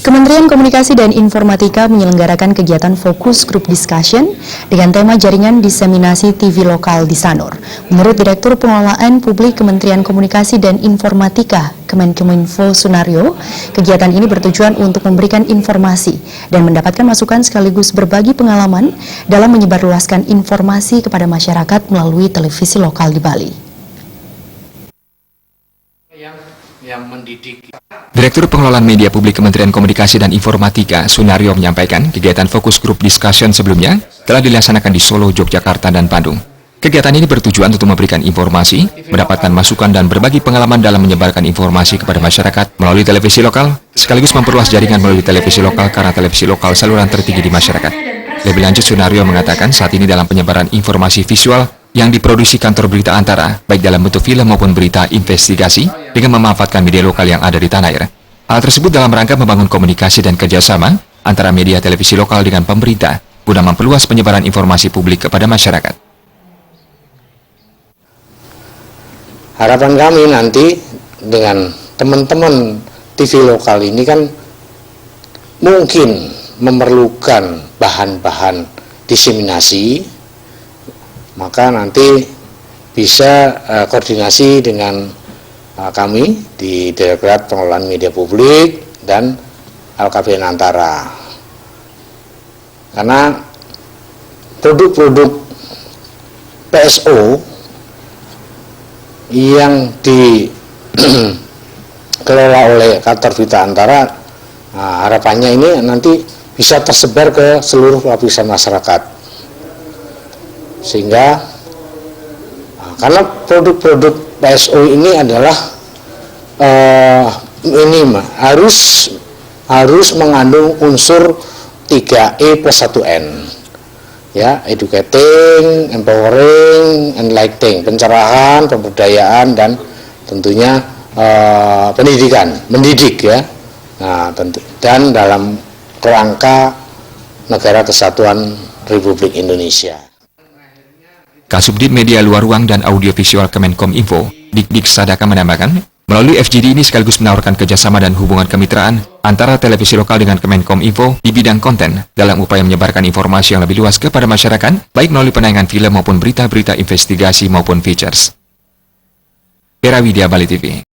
Kementerian Komunikasi dan Informatika menyelenggarakan kegiatan fokus group discussion dengan tema jaringan diseminasi TV lokal di Sanur. Menurut Direktur Pengelolaan Publik Kementerian Komunikasi dan Informatika, Kemenkominfo Sunario, kegiatan ini bertujuan untuk memberikan informasi dan mendapatkan masukan sekaligus berbagi pengalaman dalam menyebarluaskan informasi kepada masyarakat melalui televisi lokal di Bali. Direktur Pengelolaan Media Publik Kementerian Komunikasi dan Informatika, Sunario, menyampaikan kegiatan fokus group discussion sebelumnya telah dilaksanakan di Solo, Yogyakarta, dan Bandung. Kegiatan ini bertujuan untuk memberikan informasi, mendapatkan masukan, dan berbagi pengalaman dalam menyebarkan informasi kepada masyarakat melalui televisi lokal, sekaligus memperluas jaringan melalui televisi lokal karena televisi lokal saluran tertinggi di masyarakat. Lebih lanjut, Sunario mengatakan saat ini dalam penyebaran informasi visual yang diproduksi kantor berita Antara, baik dalam bentuk film maupun berita investigasi, dengan memanfaatkan media lokal yang ada di tanah air. Hal tersebut dalam rangka membangun komunikasi dan kerjasama antara media televisi lokal dengan pemerintah, guna memperluas penyebaran informasi publik kepada masyarakat. Harapan kami nanti dengan teman-teman TV lokal ini kan mungkin memerlukan bahan-bahan diseminasi, maka nanti bisa koordinasi dengan kami di Direktorat Pengelolaan Media Publik dan LKPN Antara. Karena produk-produk PSO yang dikelola oleh kantor berita Antara, harapannya ini nanti bisa tersebar ke seluruh lapisan masyarakat. Sehingga karena produk-produk PSO ini adalah harus mengandung unsur 3E plus 1N, ya, educating, empowering, enlightening, pencerahan, pemberdayaan, dan tentunya pendidikan, mendidik, ya. Nah, dan dalam kerangka Negara Kesatuan Republik Indonesia. Kasubdit Media Luar Ruang dan Audiovisual Kemenkominfo, Dik Sadaka, menambahkan, melalui FGD ini sekaligus menawarkan kerjasama dan hubungan kemitraan antara televisi lokal dengan Kemenkominfo di bidang konten dalam upaya menyebarkan informasi yang lebih luas kepada masyarakat, baik melalui penayangan film maupun berita-berita investigasi maupun features. Era Widya, Bali TV.